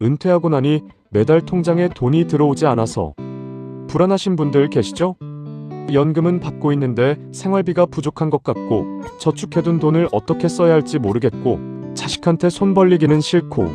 은퇴하고 나니 매달 통장에 돈이 들어오지 않아서 불안하신 분들 계시죠? 연금은 받고 있는데 생활비가 부족한 것 같고 저축해둔 돈을 어떻게 써야 할지 모르겠고 자식한테 손 벌리기는 싫고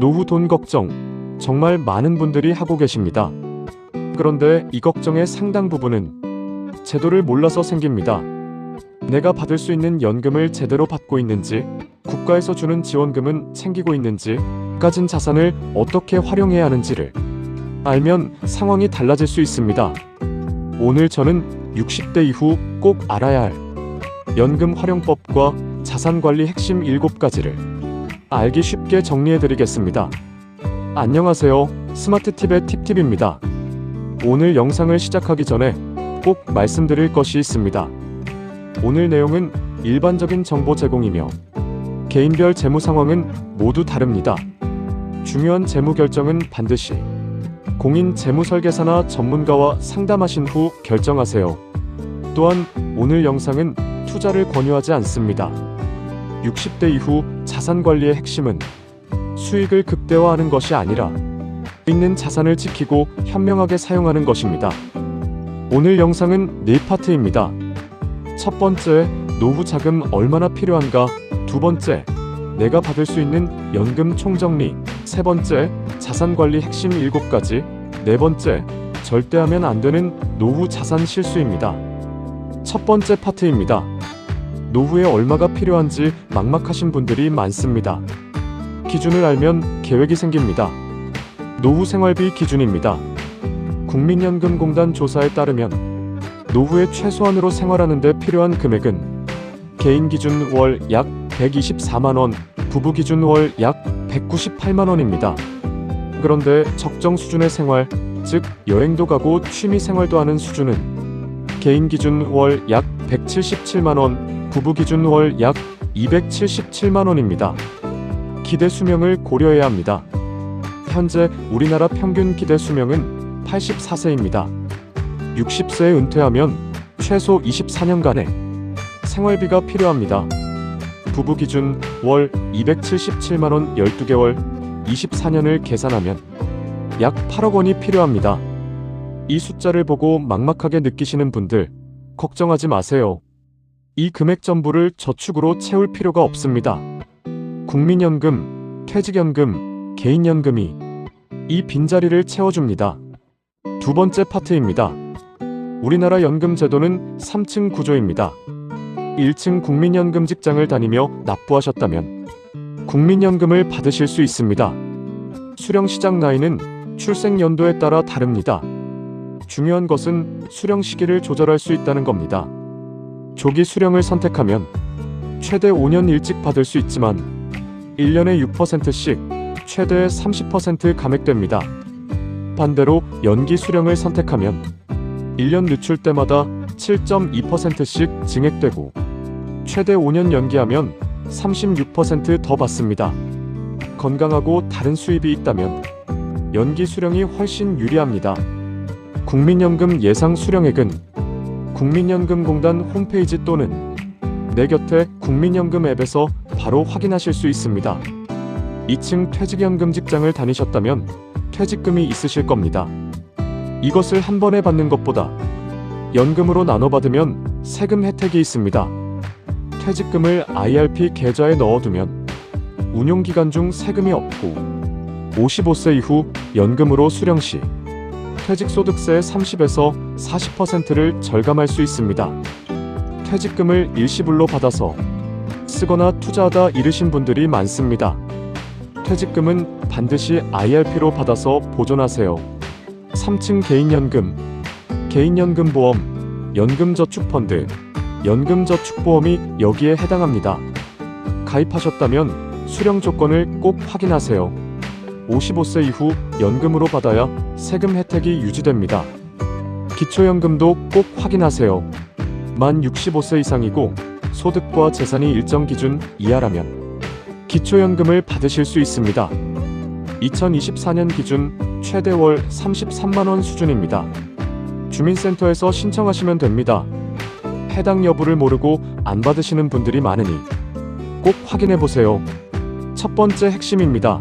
노후 돈 걱정 정말 많은 분들이 하고 계십니다. 그런데 이 걱정의 상당 부분은 제도를 몰라서 생깁니다. 내가 받을 수 있는 연금을 제대로 받고 있는지, 국가에서 주는 지원금은 챙기고 있는지, 가진 자산을 어떻게 활용해야 하는지를 알면 상황이 달라질 수 있습니다. 오늘 저는 60대 이후 꼭 알아야 할 연금 활용법과 자산관리 핵심 7가지를 알기 쉽게 정리해드리겠습니다. 안녕하세요. 스마트팁의 팁팁입니다. 오늘 영상을 시작하기 전에 꼭 말씀드릴 것이 있습니다. 오늘 내용은 일반적인 정보 제공이며 개인별 재무 상황은 모두 다릅니다. 중요한 재무 결정은 반드시 공인 재무설계사나 전문가와 상담하신 후 결정하세요. 또한 오늘 영상은 투자를 권유하지 않습니다. 60대 이후 자산관리의 핵심은 수익을 극대화하는 것이 아니라 있는 자산을 지키고 현명하게 사용하는 것입니다. 오늘 영상은 4파트입니다. 첫 번째, 노후 자금 얼마나 필요한가? 두 번째, 내가 받을 수 있는 연금 총정리. 세 번째, 자산관리 핵심 7가지. 네 번째, 절대 하면 안 되는 노후 자산 실수입니다. 첫 번째 파트입니다. 노후에 얼마가 필요한지 막막하신 분들이 많습니다. 기준을 알면 계획이 생깁니다. 노후 생활비 기준입니다. 국민연금공단 조사에 따르면 노후에 최소한으로 생활하는 데 필요한 금액은 개인 기준 월 약 124만원, 부부 기준 월 약 198만원입니다. 그런데 적정 수준의 생활, 즉 여행도 가고 취미 생활도 하는 수준은 개인 기준 월 약 177만원, 부부 기준 월 약 277만원입니다. 기대 수명을 고려해야 합니다. 현재 우리나라 평균 기대 수명은 84세입니다. 60세에 은퇴하면 최소 24년간의 생활비가 필요합니다. 부부 기준 월 277만원 12개월 24년을 계산하면 약 8억 원이 필요합니다. 이 숫자를 보고 막막하게 느끼시는 분들 걱정하지 마세요. 이 금액 전부를 저축으로 채울 필요가 없습니다. 국민연금, 퇴직연금, 개인연금이 이 빈자리를 채워줍니다. 두 번째 파트입니다. 우리나라 연금 제도는 3층 구조입니다. 1층 국민연금 직장을 다니며 납부하셨다면 국민연금을 받으실 수 있습니다. 수령 시작 나이는 출생 연도에 따라 다릅니다. 중요한 것은 수령 시기를 조절할 수 있다는 겁니다. 조기 수령을 선택하면 최대 5년 일찍 받을 수 있지만 1년에 6%씩 최대 30% 감액됩니다. 반대로 연기 수령을 선택하면 1년 늦출 때마다 7.2%씩 증액되고 최대 5년 연기하면 36% 더 받습니다. 건강하고 다른 수입이 있다면 연기 수령이 훨씬 유리합니다. 국민연금 예상 수령액은 국민연금공단 홈페이지 또는 내 곁에 국민연금 앱에서 바로 확인하실 수 있습니다. 2층 퇴직연금 직장을 다니셨다면 퇴직금이 있으실 겁니다. 이것을 한 번에 받는 것보다 연금으로 나눠 받으면 세금 혜택이 있습니다. 퇴직금을 IRP 계좌에 넣어두면 운용기간 중 세금이 없고 55세 이후 연금으로 수령 시 퇴직소득세의 30에서 40%를 절감할 수 있습니다. 퇴직금을 일시불로 받아서 쓰거나 투자하다 잃으신 분들이 많습니다. 퇴직금은 반드시 IRP로 받아서 보존하세요. 3층 개인연금, 개인연금보험, 연금저축펀드, 연금저축보험이 여기에 해당합니다. 가입하셨다면 수령 조건을 꼭 확인하세요. 55세 이후 연금으로 받아야 세금 혜택이 유지됩니다. 기초연금도 꼭 확인하세요. 만 65세 이상이고 소득과 재산이 일정 기준 이하라면 기초연금을 받으실 수 있습니다. 2024년 기준 최대 월 33만원 수준입니다. 주민센터에서 신청하시면 됩니다. 해당 여부를 모르고 안 받으시는 분들이 많으니 꼭 확인해보세요. 첫 번째 핵심입니다.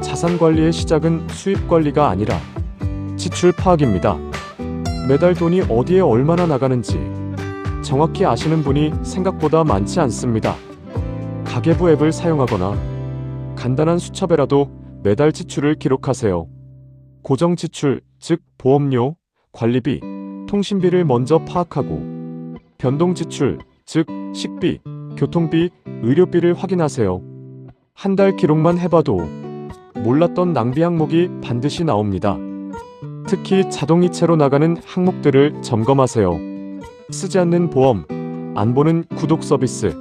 자산 관리의 시작은 수입 관리가 아니라 지출 파악입니다. 매달 돈이 어디에 얼마나 나가는지 정확히 아시는 분이 생각보다 많지 않습니다. 가계부 앱을 사용하거나 간단한 수첩에라도 매달 지출을 기록하세요. 고정 지출, 즉 보험료, 관리비, 통신비를 먼저 파악하고 변동 지출, 즉 식비, 교통비, 의료비를 확인하세요. 한 달 기록만 해봐도 몰랐던 낭비 항목이 반드시 나옵니다. 특히 자동이체로 나가는 항목들을 점검하세요. 쓰지 않는 보험, 안 보는 구독 서비스,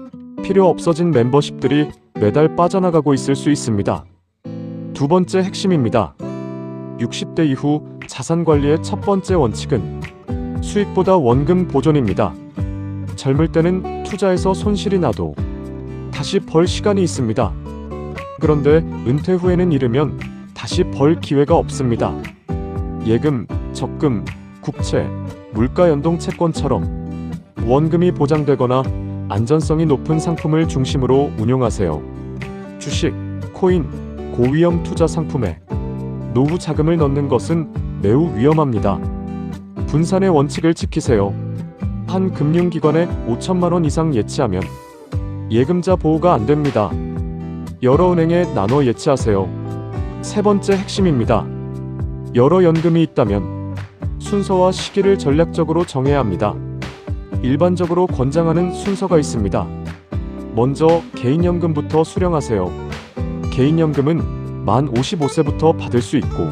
필요 없어진 멤버십들이 매달 빠져나가고 있을 수 있습니다. 두 번째 핵심입니다. 60대 이후 자산 관리의 첫 번째 원칙은 수익보다 원금 보존입니다. 젊을 때는 투자해서 손실이 나도 다시 벌 시간이 있습니다. 그런데 은퇴 후에는 이르면 다시 벌 기회가 없습니다. 예금, 적금, 국채, 물가 연동 채권처럼 원금이 보장되거나 안전성이 높은 상품을 중심으로 운용하세요. 주식, 코인, 고위험 투자 상품에 노후 자금을 넣는 것은 매우 위험합니다. 분산의 원칙을 지키세요. 한 금융기관에 5천만 원 이상 예치하면 예금자 보호가 안 됩니다. 여러 은행에 나눠 예치하세요. 세 번째 핵심입니다. 여러 연금이 있다면 순서와 시기를 전략적으로 정해야 합니다. 일반적으로 권장하는 순서가 있습니다. 먼저 개인연금부터 수령하세요. 개인연금은 만 55세부터 받을 수 있고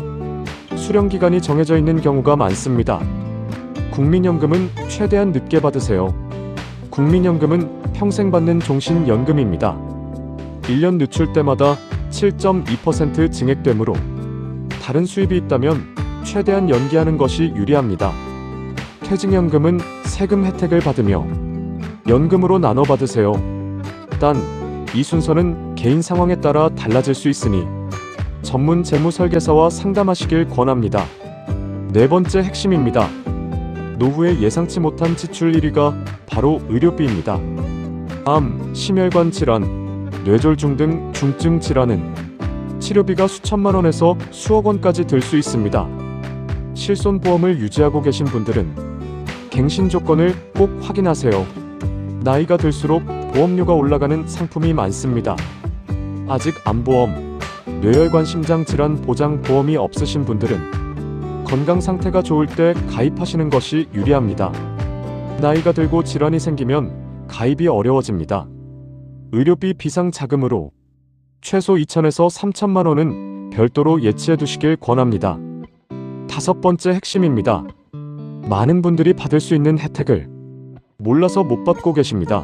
수령기간이 정해져 있는 경우가 많습니다. 국민연금은 최대한 늦게 받으세요. 국민연금은 평생 받는 종신연금입니다. 1년 늦출 때마다 7.2% 증액되므로 다른 수입이 있다면 최대한 연기하는 것이 유리합니다. 퇴직연금은 세금 혜택을 받으며 연금으로 나눠 받으세요. 단, 이 순서는 개인 상황에 따라 달라질 수 있으니 전문 재무 설계사와 상담하시길 권합니다. 네 번째 핵심입니다. 노후에 예상치 못한 지출 1위가 바로 의료비입니다. 암, 심혈관 질환, 뇌졸중 등 중증 질환은 치료비가 수천만 원에서 수억 원까지 들 수 있습니다. 실손보험을 유지하고 계신 분들은 갱신 조건을 꼭 확인하세요. 나이가 들수록 보험료가 올라가는 상품이 많습니다. 아직 암보험, 뇌혈관 심장질환 보장 보험이 없으신 분들은 건강 상태가 좋을 때 가입하시는 것이 유리합니다. 나이가 들고 질환이 생기면 가입이 어려워집니다. 의료비 비상 자금으로 최소 2천에서 3천만 원은 별도로 예치해 두시길 권합니다. 다섯 번째 핵심입니다. 많은 분들이 받을 수 있는 혜택을 몰라서 못 받고 계십니다.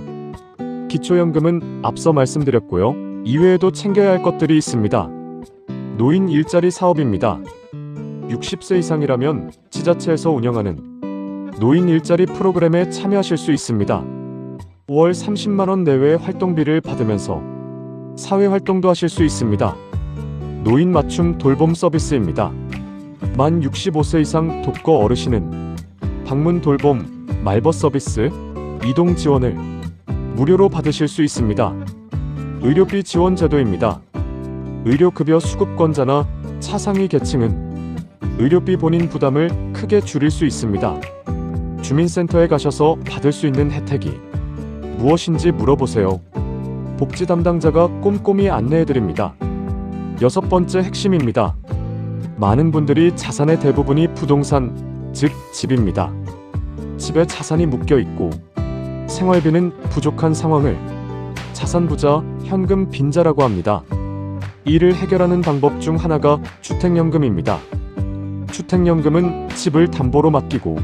기초연금은 앞서 말씀드렸고요. 이외에도 챙겨야 할 것들이 있습니다. 노인 일자리 사업입니다. 60세 이상이라면 지자체에서 운영하는 노인 일자리 프로그램에 참여하실 수 있습니다. 월 30만 원 내외의 활동비를 받으면서 사회활동도 하실 수 있습니다. 노인 맞춤 돌봄 서비스입니다. 만 65세 이상 독거 어르신은 방문 돌봄, 말벗 서비스, 이동 지원을 무료로 받으실 수 있습니다. 의료비 지원 제도입니다. 의료급여 수급권자나 차상위 계층은 의료비 본인 부담을 크게 줄일 수 있습니다. 주민센터에 가셔서 받을 수 있는 혜택이 무엇인지 물어보세요. 복지 담당자가 꼼꼼히 안내해드립니다. 여섯 번째 핵심입니다. 많은 분들이 자산의 대부분이 부동산, 즉 집입니다. 집에 자산이 묶여 있고 생활비는 부족한 상황을 자산부자, 현금 빈자라고 합니다. 이를 해결하는 방법 중 하나가 주택연금입니다. 주택연금은 집을 담보로 맡기고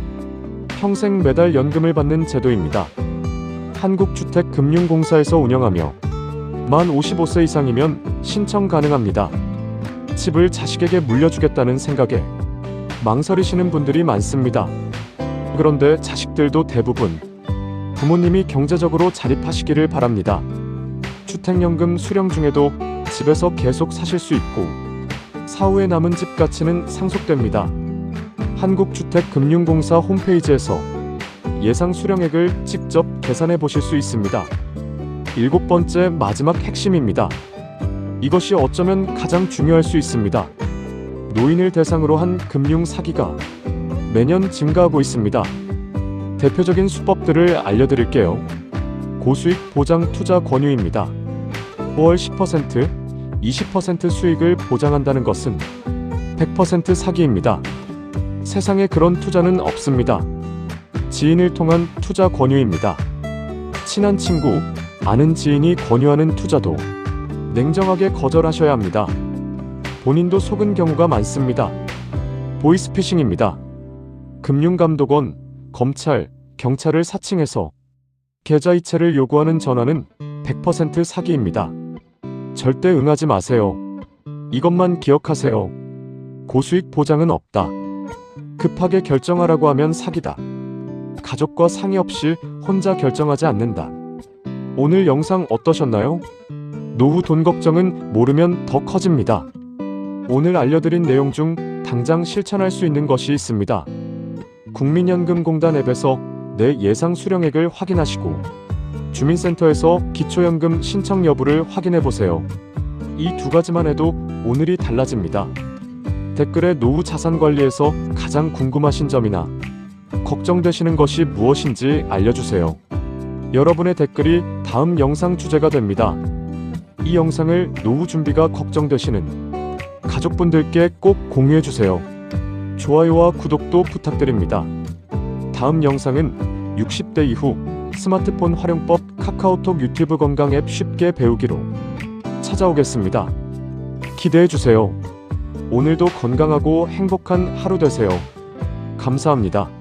평생 매달 연금을 받는 제도입니다. 한국주택금융공사에서 운영하며 만 55세 이상이면 신청 가능합니다. 집을 자식에게 물려주겠다는 생각에 망설이시는 분들이 많습니다. 그런데 자식들도 대부분 부모님이 경제적으로 자립하시기를 바랍니다. 주택연금 수령 중에도 집에서 계속 사실 수 있고 사후에 남은 집 가치는 상속됩니다. 한국주택금융공사 홈페이지에서 예상 수령액을 직접 계산해 보실 수 있습니다. 일곱 번째 마지막 핵심입니다. 이것이 어쩌면 가장 중요할 수 있습니다. 노인을 대상으로 한 금융 사기가 매년 증가하고 있습니다. 대표적인 수법들을 알려드릴게요. 고수익 보장 투자 권유입니다. 월 10%, 20% 수익을 보장한다는 것은 100% 사기입니다. 세상에 그런 투자는 없습니다. 지인을 통한 투자 권유입니다. 친한 친구, 아는 지인이 권유하는 투자도 냉정하게 거절하셔야 합니다. 본인도 속은 경우가 많습니다. 보이스피싱입니다. 금융감독원, 검찰, 경찰을 사칭해서 계좌이체를 요구하는 전화는 100% 사기입니다. 절대 응하지 마세요. 이것만 기억하세요. 고수익 보장은 없다. 급하게 결정하라고 하면 사기다. 가족과 상의 없이 혼자 결정하지 않는다. 오늘 영상 어떠셨나요? 노후 돈 걱정은 모르면 더 커집니다. 오늘 알려드린 내용 중 당장 실천할 수 있는 것이 있습니다. 국민연금공단 앱에서 내 예상 수령액을 확인하시고 주민센터에서 기초연금 신청 여부를 확인해보세요. 이 두 가지만 해도 오늘이 달라집니다. 댓글에 노후 자산 관리에서 가장 궁금하신 점이나 걱정되시는 것이 무엇인지 알려주세요. 여러분의 댓글이 다음 영상 주제가 됩니다. 이 영상을 노후 준비가 걱정되시는 가족분들께 꼭 공유해주세요. 좋아요와 구독도 부탁드립니다. 다음 영상은 60대 이후 스마트폰 활용법 카카오톡 유튜브 건강 앱 쉽게 배우기로 찾아오겠습니다. 기대해주세요. 오늘도 건강하고 행복한 하루 되세요. 감사합니다.